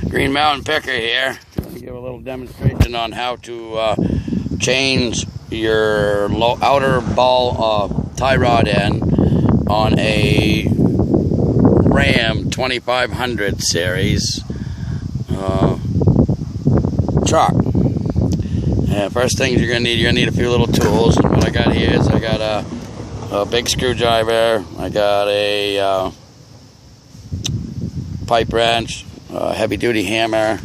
Green Mountain Picker here. I'm going to give a little demonstration on how to change your outer ball tie rod end on a Ram 2500 series truck. And first things you're going to need a few little tools. And what I got here is I got a big screwdriver, I got a pipe wrench, a heavy duty hammer,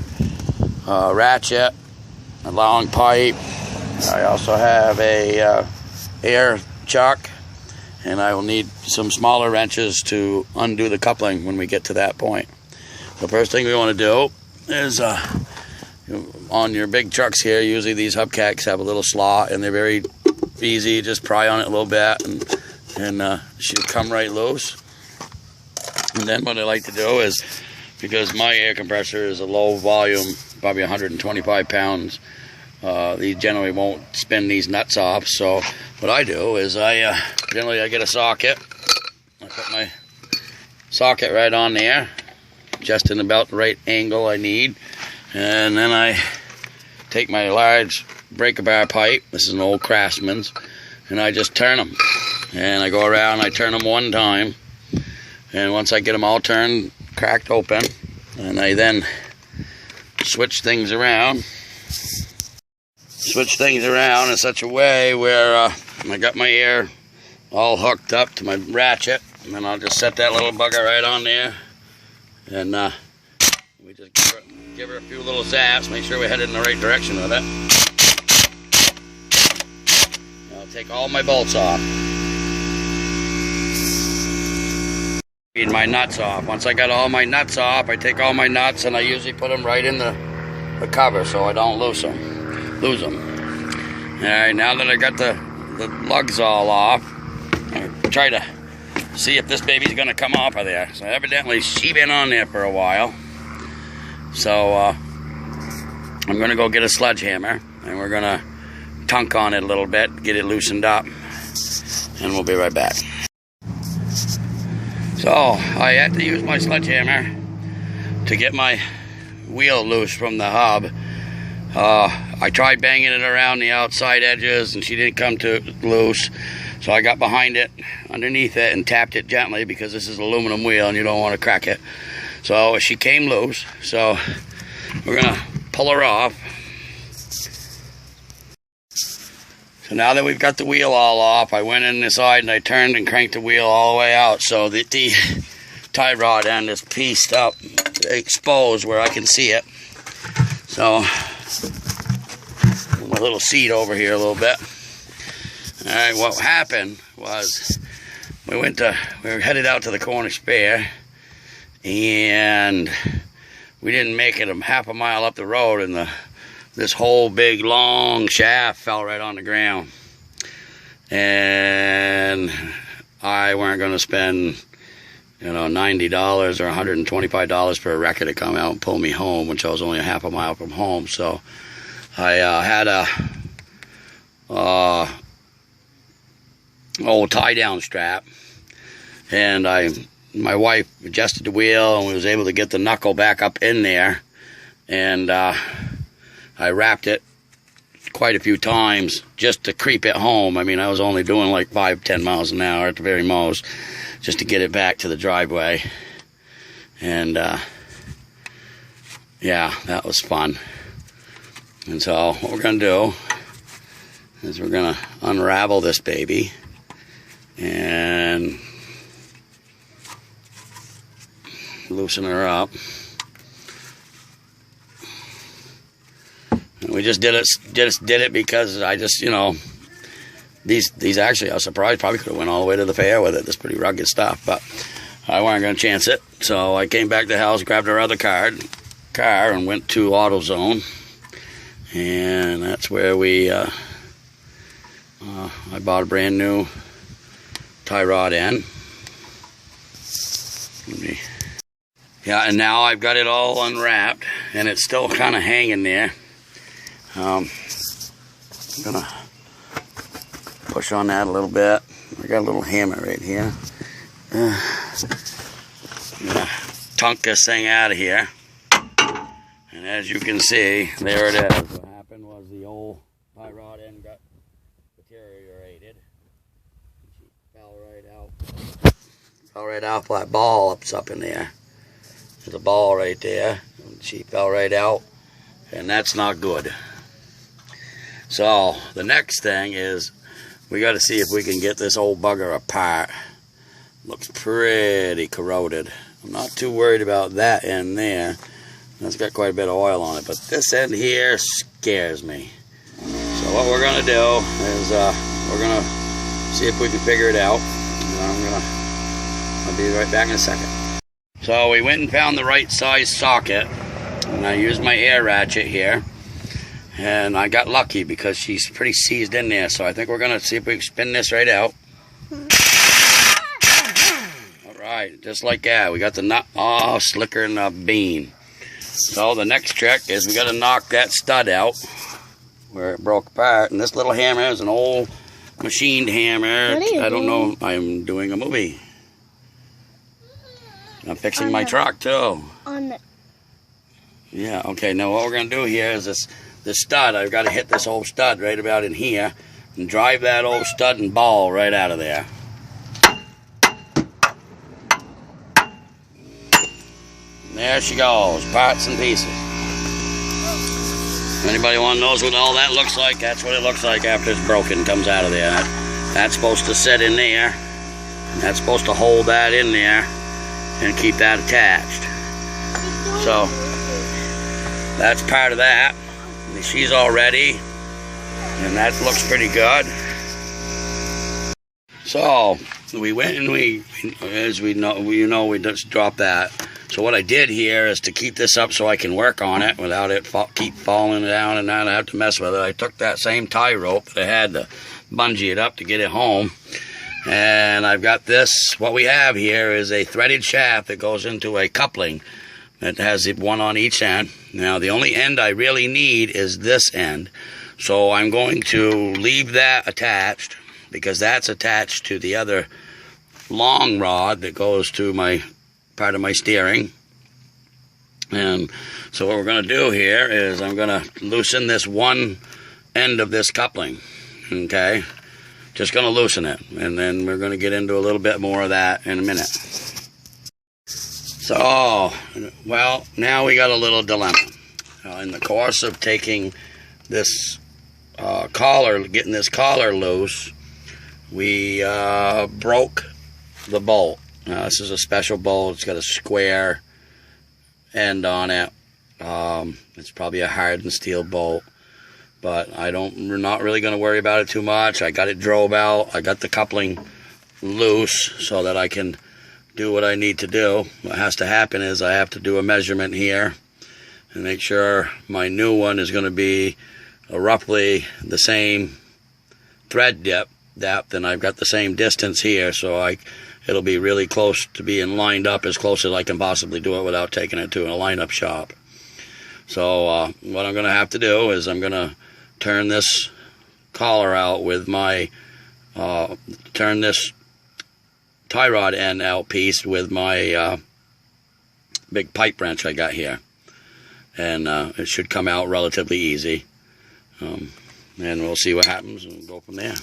a ratchet, a long pipe. I also have a air chuck, and I will need some smaller wrenches to undo the coupling when we get to that point. The first thing we want to do is on your big trucks here, usually these hubcaps have a little slot and they're very easy. Just pry on it a little bit and it should come right loose. And then what I like to do is, because my air compressor is a low volume, probably 125 pounds, these generally won't spin these nuts off. So what I do is I get a socket. I put my socket right on there, just in about the right angle I need. And then I take my large breaker bar pipe, this is an old Craftsman's, and I just turn them. And I go around, I turn them one time, and once I get them all turned, cracked open, and I then switch things around in such a way where I got my air all hooked up to my ratchet, and then I'll just set that little bugger right on there, and we just give her a few little zaps, make sure we're headed in the right direction with it. I'll take all my bolts off. Feed my nuts off. Once I got all my nuts off, I take all my nuts and I usually put them right in the cover so I don't lose them. Alright, now that I got the lugs all off, I try to see if this baby's gonna come off of there. So evidently she's been on there for a while. So I'm gonna go get a sledgehammer and we're gonna tunk on it a little bit, get it loosened up, and we'll be right back. So I had to use my sledgehammer to get my wheel loose from the hub. I tried banging it around the outside edges and she didn't come to loose. So I got behind it, underneath it, and tapped it gently because this is an aluminum wheel and you don't want to crack it. So she came loose. So we're gonna pull her off. So now that we've got the wheel all off, I went in the side and I turned and cranked the wheel all the way out so that the tie rod end is pieced up, exposed where I can see it. So my little seat over here a little bit. All right, what happened was we were headed out to the Cornish Fair, and we didn't make it half a mile up the road, and this whole big long shaft fell right on the ground. And I weren't going to spend, $90 or $125 for a wrecker to come out and pull me home, which I was only a half a mile from home. So I had a old tie-down strap, and my wife adjusted the wheel and we was able to get the knuckle back up in there, and I wrapped it quite a few times just to creep it home. I mean, I was only doing like 5-10 miles an hour at the very most, just to get it back to the driveway. And yeah, that was fun. And so what we're gonna do is we're gonna unravel this baby and loosen her up. And we just did it because I just, these actually, I was surprised, probably could have went all the way to the fair with it. This pretty rugged stuff, but I wasn't going to chance it. So I came back to the house, grabbed our other car and went to AutoZone. And that's where I bought a brand new tie rod end. Yeah, and now I've got it all unwrapped, and it's still kind of hanging there. I'm gonna push on that a little bit. I got a little hammer right here. I'm gonna tunk this thing out of here. And as you can see, there it is. What happened was the old tie rod end got deteriorated. She fell right out. Fell right off that ball up in there. There's a ball right there. She fell right out. And that's not good. So the next thing is we got to see if we can get this old bugger apart. Looks pretty corroded. I'm not too worried about that end there. That's got quite a bit of oil on it, but this end here scares me. So what we're gonna do is we're gonna see if we can figure it out. I'll be right back in a second. So we went and found the right size socket, and I used my air ratchet here, and I got lucky because she's pretty seized in there. So I think we're gonna see if we can spin this right out. All right, just like that. We got the nut all slicker than a bean. So the next trick is we got to knock that stud out where it broke apart. And this little hammer is an old machined hammer. I don't know. I'm doing a movie. I'm fixing my truck too. Yeah. Okay. Now what we're gonna do here is this stud. I've got to hit this old stud right about in here and drive that old stud and ball right out of there. There she goes, parts and pieces. Anybody want to know what all that looks like? That's what it looks like after it's broken, comes out of there. That's supposed to sit in there. That's supposed to hold that in there and keep that attached. So that's part of that. She's all ready, and that looks pretty good. So we went and we just dropped that. So what I did here is to keep this up so I can work on it without it keep falling down and not have to mess with it. I took that same tie rope that I had to bungee it up to get it home. And I've got this. What we have here is a threaded shaft that goes into a coupling that has one on each end. Now the only end I really need is this end. So I'm going to leave that attached because that's attached to the other long rod that goes to my part of my steering. And so what we're going to do here is I'm going to loosen this one end of this coupling. Okay, just going to loosen it, and then we're going to get into a little bit more of that in a minute. So well, now we got a little dilemma. In the course of taking this getting this collar loose, we broke the bolt. Now, this is a special bolt. It's got a square end on it. It's probably a hardened steel bolt, but we're not really going to worry about it too much. I got it drove out. I got the coupling loose so that I can do what I need to do. What has to happen is I have to do a measurement here and make sure my new one is going to be roughly the same thread depth, and I've got the same distance here, so it'll be really close to being lined up, as close as I can possibly do it without taking it to a line-up shop. So what I'm going to have to do is I'm going to turn this collar out with my, turn this tie rod end out piece with my big pipe wrench I got here. And it should come out relatively easy. And we'll see what happens and go from there.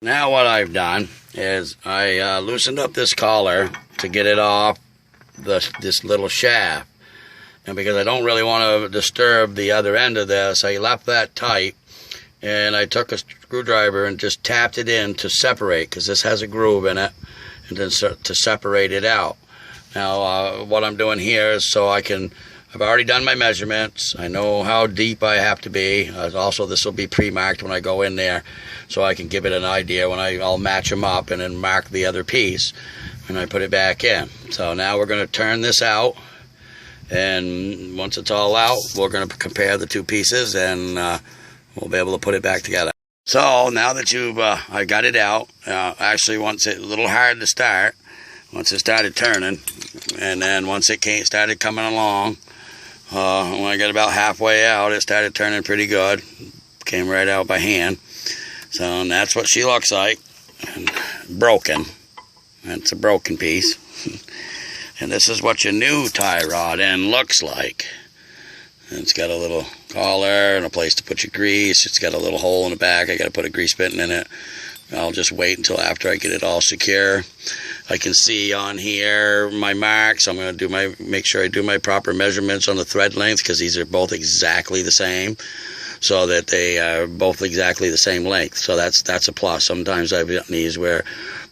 Now what I've done is I loosened up this collar to get it off this little shaft. And because I don't really want to disturb the other end of this, I left that tight, and I took a screwdriver and just tapped it in to separate, because this has a groove in it, and then to separate it out. Now what I'm doing here is so I've already done my measurements. I know how deep I have to be. Also, this will be pre-marked when I go in there, so I can give it an idea when I'll match them up and then mark the other piece and I put it back in. So now we're going to turn this out, and once it's all out, we're going to compare the two pieces, and we'll be able to put it back together. So now that I got it out, actually once it's a little hard to start, once it started turning, and then once it started coming along, when I got about halfway out, it started turning pretty good. Came right out by hand. So that's what she looks like. And broken. That's a broken piece. And this is what your new tie rod end looks like. And it's got a little collar and a place to put your grease. It's got a little hole in the back. I got to put a grease button in it. I'll just wait until after I get it all secure. I can see on here my marks. I'm going to make sure I do my proper measurements on the thread length, because these are both exactly the same, so that they are both exactly the same length. So that's a plus. Sometimes I've gotten these where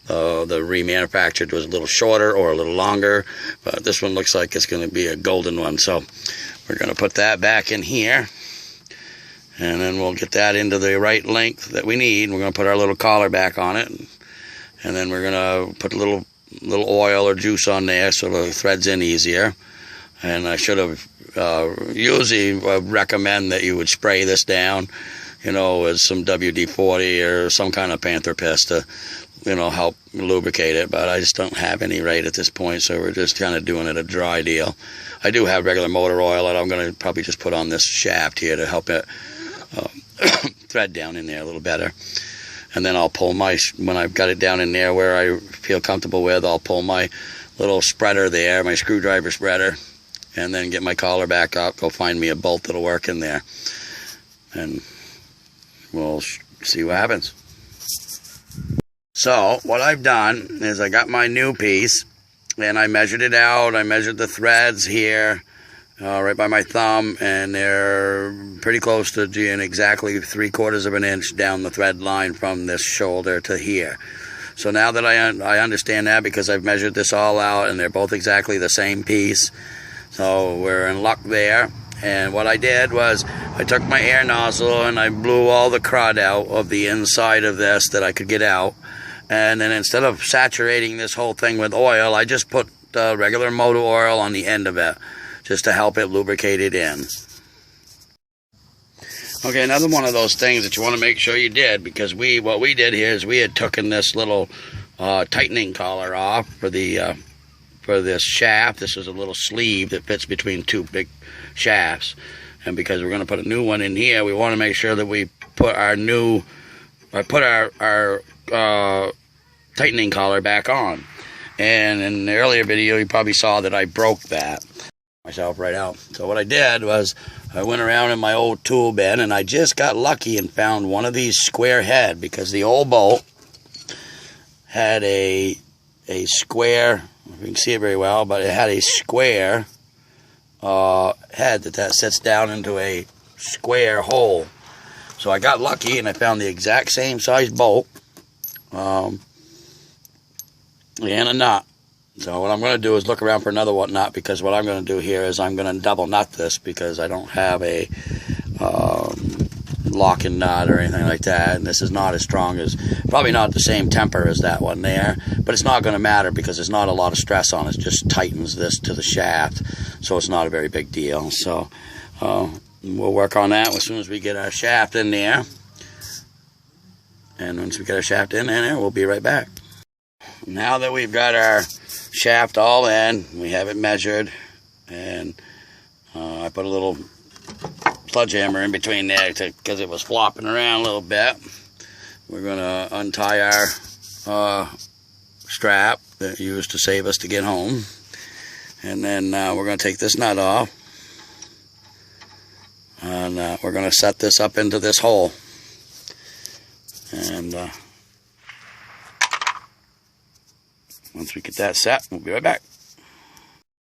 the remanufactured was a little shorter or a little longer, but this one looks like it's going to be a golden one. So we're going to put that back in here, and then we'll get that into the right length that we need. We're going to put our little collar back on it, and then we're going to put a little oil or juice on there so the threads in easier. And I should have usually recommend that you would spray this down, with some WD-40 or some kind of Panther Piss to, help lubricate it. But I just don't have any right at this point, so we're just kind of doing it a dry deal. I do have regular motor oil that I'm going to probably just put on this shaft here to help it thread down in there a little better. And then I'll pull when I've got it down in there where I feel comfortable with, I'll pull my little spreader there, my screwdriver spreader, and then get my collar back up, go find me a bolt that'll work in there. And we'll see what happens. So what I've done is I got my new piece, and I measured it out. I measured the threads here, right by my thumb, and they're pretty close to being exactly 3/4 of an inch down the thread line from this shoulder to here. So now that I understand that, because I've measured this all out and they're both exactly the same piece, so we're in luck there. And what I did was I took my air nozzle and I blew all the crud out of the inside of this that I could get out. And then instead of saturating this whole thing with oil, I just put regular motor oil on the end of it, just to help it lubricate it in. Okay, another one of those things that you want to make sure you did, because what we did here is we had taken this little tightening collar off for this shaft. This is a little sleeve that fits between two big shafts, and because we're going to put a new one in here, we want to make sure that we put our tightening collar back on. And in the earlier video, you probably saw that I broke that myself right out. So what I did was I went around in my old tool bin, and I just got lucky and found one of these square head, because the old bolt had a square, if you can see it very well, but it had a square head that sits down into a square hole. So I got lucky and I found the exact same size bolt and a nut. So what I'm going to do is look around for another nut, because what I'm going to do here is I'm going to double nut this, because I don't have a locking nut or anything like that, and this is not as strong as, probably not the same temper as that one there, but it's not going to matter because there's not a lot of stress on it. It just tightens this to the shaft, so it's not a very big deal. So we'll work on that as soon as we get our shaft in there, and once we get our shaft in there, we'll be right back. Now that we've got our shaft all in, we have it measured, and I put a little sledgehammer in between there because it was flopping around a little bit. We're going to untie our strap that used to save us to get home, and then we're going to take this nut off, and we're going to set this up into this hole, and once we get that set, we'll be right back.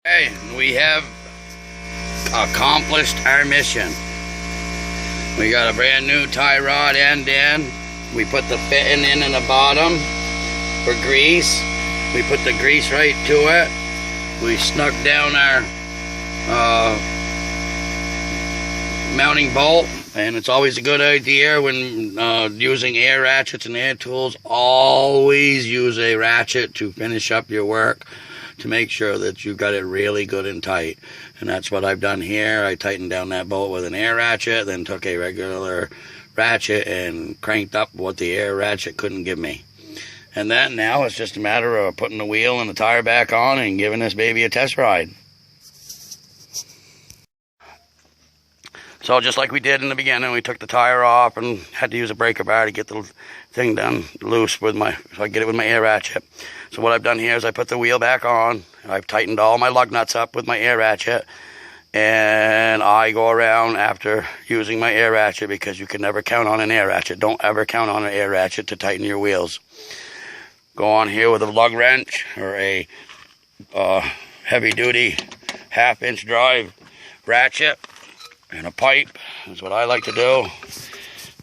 Okay, we have accomplished our mission. We got a brand new tie rod end in. We put the fitting in the bottom for grease. We put the grease right to it. We snuck down our mounting bolt, and it's always a good idea when using air ratchets and air tools, always use a ratchet to finish up your work, to make sure that you've got it really good and tight. And that's what I've done here. I tightened down that bolt with an air ratchet, then took a regular ratchet and cranked up what the air ratchet couldn't give me. And then now it's just a matter of putting the wheel and the tire back on and giving this baby a test ride. So just like we did in the beginning, we took the tire off and had to use a breaker bar to get the thing done loose with so I get it with my air ratchet. So what I've done here is I put the wheel back on, I've tightened all my lug nuts up with my air ratchet, and I go around after using my air ratchet, because you can never count on an air ratchet. Don't ever count on an air ratchet to tighten your wheels. Go on here with a lug wrench or a heavy-duty half-inch drive ratchet and a pipe. That's what I like to do.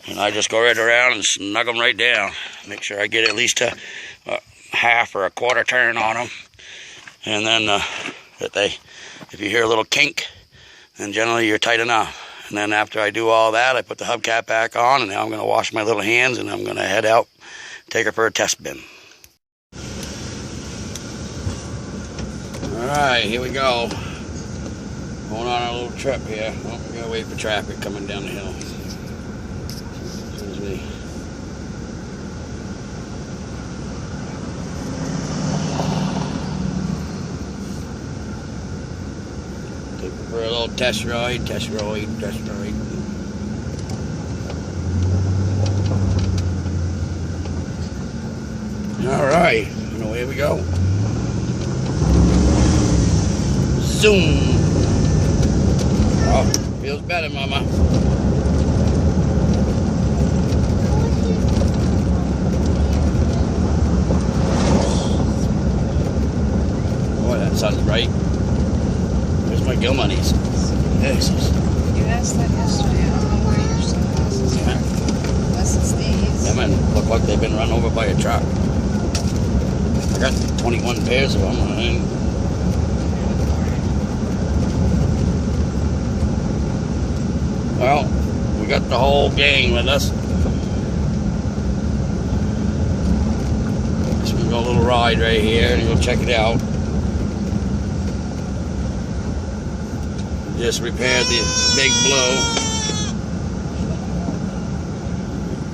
And I just go right around and snug them right down. Make sure I get at least a half or a quarter turn on them. And then if you hear a little kink, then generally you're tight enough. And then after I do all that, I put the hubcap back on, and now I'm going to wash my little hands, and I'm going to head out, take her for a test bin. Alright, here we go. Going on a little trip here. Oh, we gotta wait for traffic coming down the hill. Excuse me. Take her for a little test ride. Alright, and away we go. Zoom. Oh, feels better, Mama. Boy, that sun's bright. Where's my gill monies? Jesus. You asked that yesterday. I don't know where your sunglasses are. Unless it's these. Them men look like they've been run over by a truck. I got 21 pairs of them. Well, we got the whole gang with us. So we got a little ride right here, and we'll check it out. Just repaired the big blow.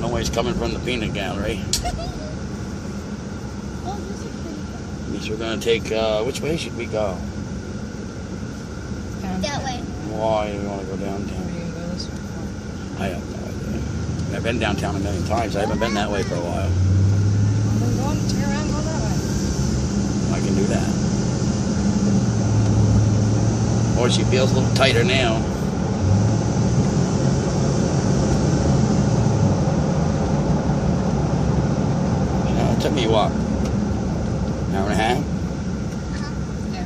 Nobody's coming from the peanut gallery. I guess we're gonna take. Which way should we go? That way. Why do we want to go downtown? I have no idea. I've been downtown a million times. I haven't been that way for a while. Well, then turn around and go that way. I can do that. Or she feels a little tighter now. It took me what? An hour and a half? Yeah.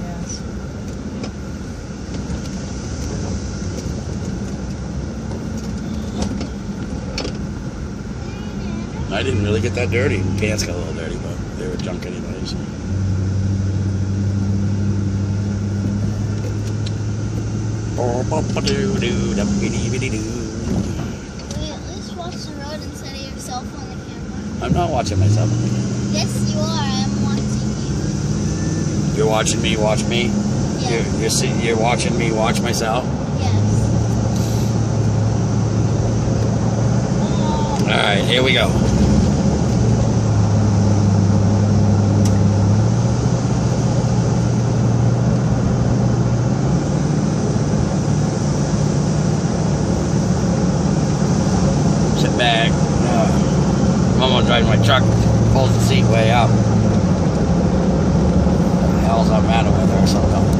Yes. I didn't really get that dirty. Pants got a little dirty, but they were junk anyways. Will you at least watch the road instead of yourself on the camera? I'm not watching myself. Yes, you are. I'm watching you. You're watching me watch me? Yes. You're watching me watch myself? Yes. Alright, here we go. Sit back. Mama driving my truck, pulls the seat way up. What the hell's the matter with her sometimes?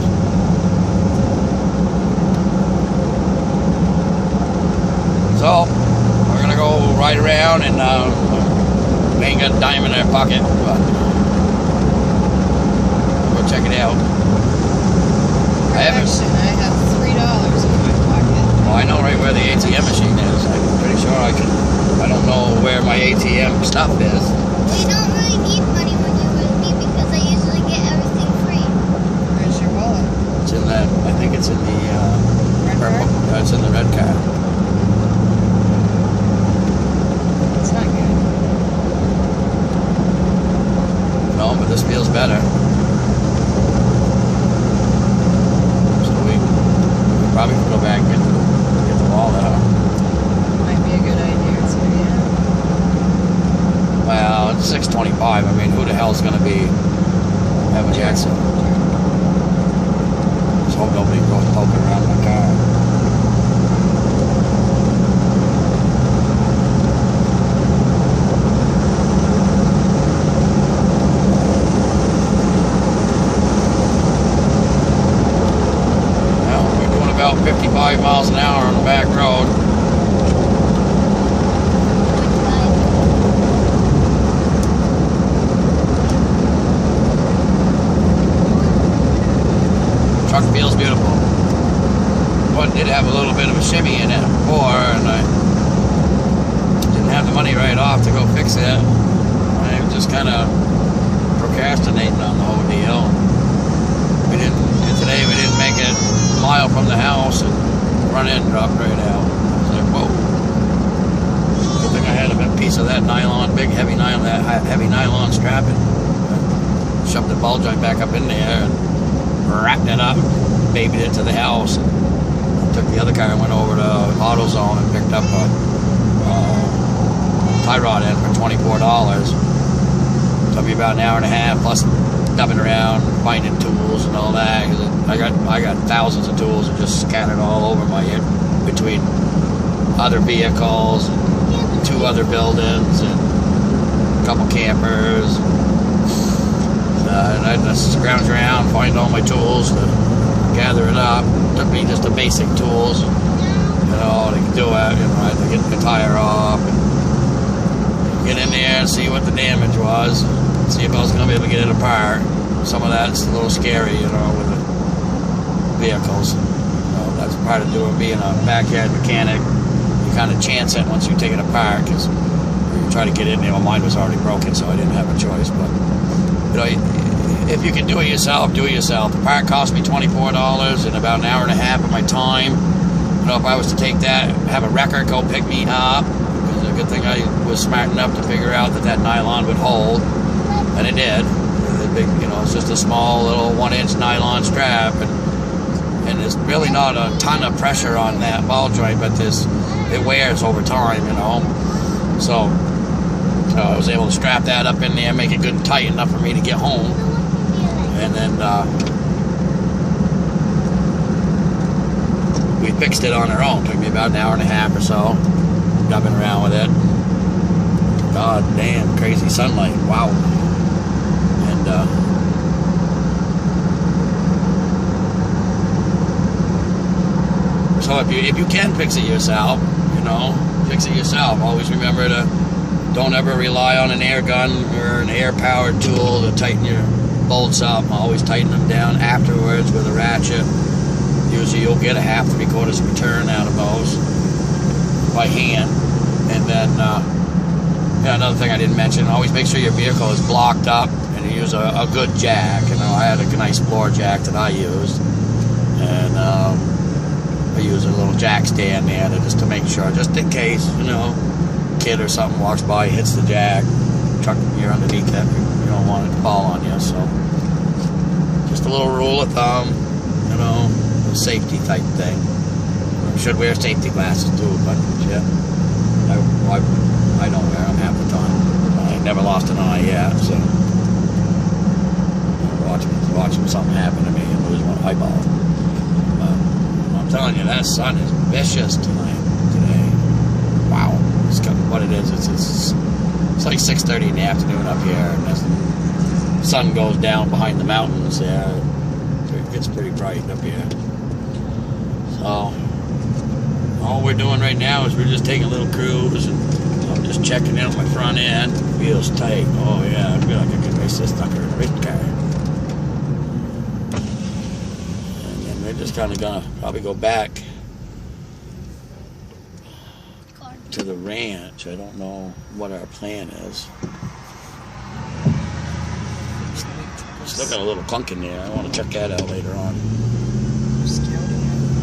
So, we're gonna go ride around, and we ain't got a dime in our pocket, but we'll check it out. Correction, I have $3 in my pocket. Well, I know right where the ATM machine is. I'm pretty sure I don't know where my ATM stuff is. We don't really need money when you're with me because I usually get everything free. Where's your wallet? It's in that, I think it's in the, Red purple. card? It's in the red car. It's not good. No, but this feels better. So we probably can go back and get the wallet out. Might be a good idea. So yeah. Well, it's 6:25. I mean, who the hell's gonna be having the exit? Just hope nobody goes poking around my car. 55 miles an hour on the back road. Truck feels beautiful. But did have a little bit of a shimmy in it before, and I didn't have the money right off to go fix it. I was just kind of procrastinating on the whole deal. Today we didn't make it a mile from the house, and front end dropped right out. I was like, whoa. Good thing I had a piece of that nylon, big heavy nylon strapping. Shoved the ball joint back up in there and wrapped it up, babied it to the house, and took the other car and went over to AutoZone and picked up a tie rod end for $24. Took me about an hour and a half, plus dubbing around, finding tools and all that. I got thousands of tools that just scattered all over my head between other vehicles, and 2 other buildings, and a couple campers. And I just scrounge around, find all my tools to gather it up. It took me just the basic tools, you know, to do it. You know, I had to get the tire off and get in there and see what the damage was, see if I was going to be able to get it apart. Some of that's a little scary, you know, with the vehicles. You know, that's part of being a backyard mechanic. You kind of chance it once you take it apart, because you try to get in there. Well, mine was already broken, so I didn't have a choice. But you know, if you can do it yourself, do it yourself. The part cost me $24 and about an hour and a half of my time. You know, if I was to take that, have a wrecker go pick me up, it's a good thing I was smart enough to figure out that nylon would hold, and it did. The big, you know, it's just a small little 1-inch nylon strap, and there's really not a ton of pressure on that ball joint, but it wears over time, you know. So I was able to strap that up in there, make it good and tight enough for me to get home. And then we fixed it on our own. Took me about an hour and a half or so, dubbing around with it. God damn, crazy sunlight. Wow. And so if you can fix it yourself, you know, fix it yourself. Always remember to don't ever rely on an air gun or an air-powered tool to tighten your bolts up. Always tighten them down afterwards with a ratchet. Usually you'll get a 1/2 to 3/4 return out of those by hand. And then, yeah, another thing I didn't mention, always make sure your vehicle is blocked up and you use a good jack. You know, I had a nice floor jack that I used. And I use a little jack stand there just to make sure, just in case, you know, kid or something walks by, hits the jack, truck, you're underneath that, you don't want it to fall on you. So just a little rule of thumb, you know, a safety type thing. You should wear safety glasses too, but yeah, I don't wear them half the time. I never lost an eye yet, so watching something happen to me and lose one eyeball. But I'm telling you, that sun is vicious today. Wow. What it is, it's like 6:30 in the afternoon up here, and as the sun goes down behind the mountains there, it gets pretty bright up here. So all we're doing right now is we're just taking a little cruise, and I'm just checking out my front end. Feels tight. Oh yeah, I feel like I could race this sucker in a race car. And then we're just kind of gonna probably go back to the ranch. I don't know what our plan is. Still got a little clunk in there. I want to check that out later on.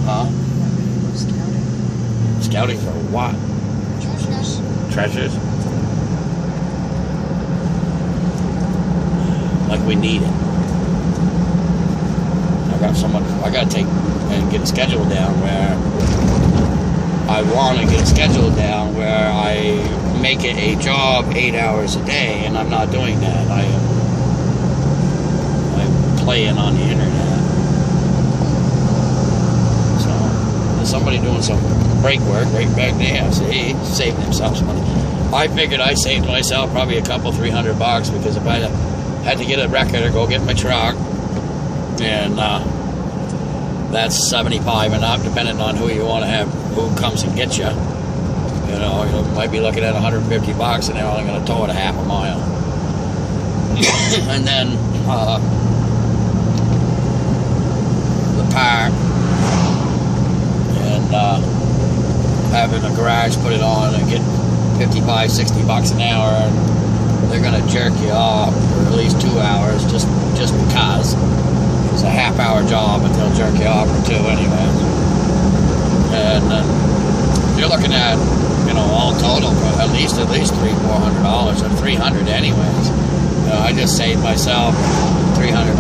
Huh? Scouting for what? Treasures. Like we need it. I got to take and get a schedule down where I want to get a schedule down where I make it a job 8 hours a day, and I'm not doing that. I'm playing on the internet. So there's somebody doing some brake work right back there. See, he's saving himself some money. I figured I saved myself probably a couple $300 because if I had to get a wrecker to go get my truck, and that's 75 and up, depending on who you want to have, who comes and gets you. You know, you might be looking at $150, and they're only going to tow it a half a mile. And then the park and having a garage put it on and get $55-$60 an hour, and they're going to jerk you off for at least 2 hours just because it's a half-hour job, but they'll jerk you off for 2 anyway. And you're looking at, you know, all total for at least $300-$400 or $300 anyways. You know, I just saved myself $300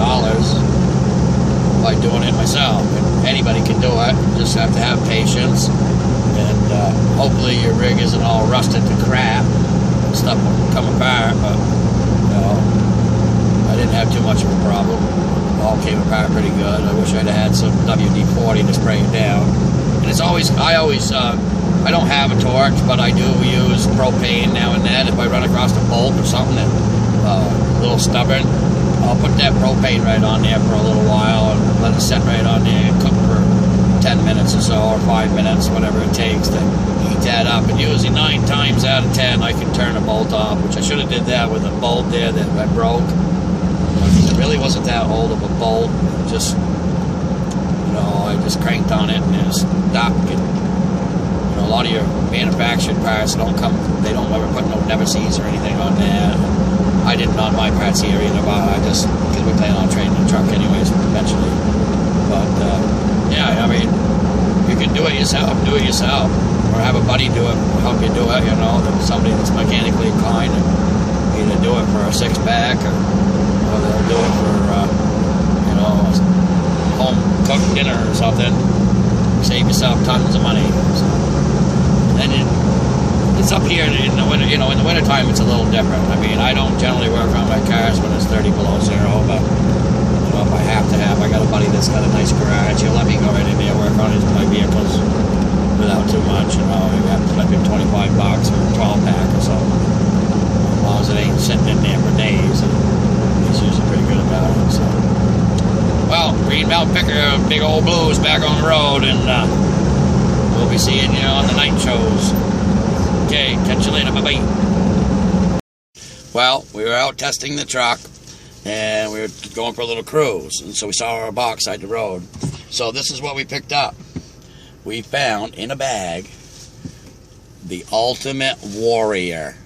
by doing it myself. And anybody can do it. You just have to have patience, and hopefully your rig isn't all rusted to crap. Stuff will come apart, but you know, I didn't have too much of a problem. It all came apart pretty good. I wish I'd had some WD-40 to spray it down. And it's always, I don't have a torch, but I do use propane now and then. If I run across a bolt or something that's a little stubborn, I'll put that propane right on there for a little while and let it set right on there and cook for 10 minutes or so, or 5 minutes, whatever it takes to heat that up. And usually 9 times out of 10 I can turn a bolt off, which I should have did that with a bolt there that I broke. It really wasn't that old of a bolt. Just, you know, I just cranked on it and it stopped. You know, a lot of your manufactured parts don't ever put no Nemesis or anything on there. I didn't on my parts here either, but because we plan on trading the truck anyways eventually. But yeah, I mean, you can do it yourself, or have a buddy do it, help you do it. You know, somebody that's mechanically inclined, and either do it for a 6-pack or they'll do it for you know, home cooked dinner or something. Save yourself tons of money. So, and it's up here in the winter. You know, in the wintertime it's a little different. I mean, I don't generally work on my cars when it's 30 below zero, but you know, if I have to I got a buddy that's got a nice garage. He'll let me go right in there and work on my vehicles without too much. You know, you have to let him $25 for a 12-pack or something. As long as it ain't sitting in there for days, and he's usually pretty good about it. So, well, Green Mountain Picker, Big Old Blues back on the road, and we'll be seeing you on the night shows. Okay, catch you later. Bye-bye. Well, we were out testing the truck, and we were going for a little cruise, and so we saw our box side the road. So this is what we picked up. We found in a bag the Ultimate Warrior.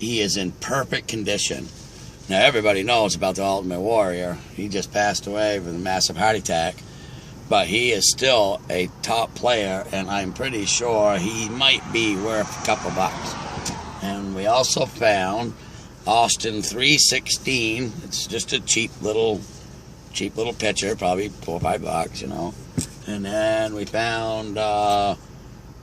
He is in perfect condition. Now everybody knows about the Ultimate Warrior. He just passed away with a massive heart attack, but he is still a top player, and I'm pretty sure he might be worth a couple bucks. And we also found Austin 316. It's just a cheap little pitcher, probably $4 or $5, you know. And then we found the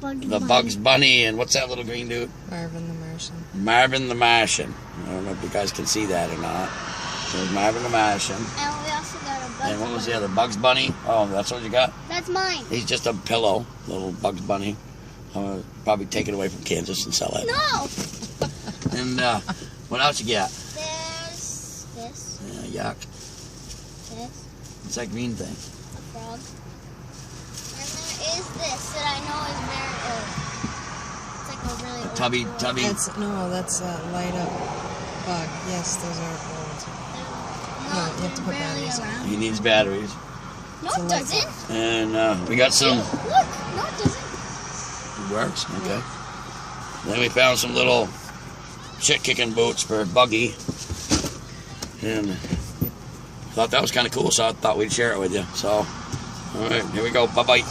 Bugs Bunny, and what's that little green dude? Marvin the Martian. Marvin the Martian. I don't know if you guys can see that or not. There's Marvin the Martian. And we also got a Bugs And what was the other? Bugs Bunny? Oh, that's what you got? That's mine. He's just a pillow, little Bugs Bunny. I'm going to probably take it away from Kansas and sell it. No! And what else you got? There's this. Yeah, yuck. This. What's that green thing? A frog. And there is this that I know is very old. It's like a really old Tubby. That's a light up bug. Yes, those are old. No, you have to put batteries on. He needs batteries. No, It's a it light doesn't. And we got some. Look, no, it doesn't. It works, okay. Then we found some little shit-kicking boots for Buggy. And thought that was kind of cool, so I thought we'd share it with you. So, all right, here we go. Bye-bye.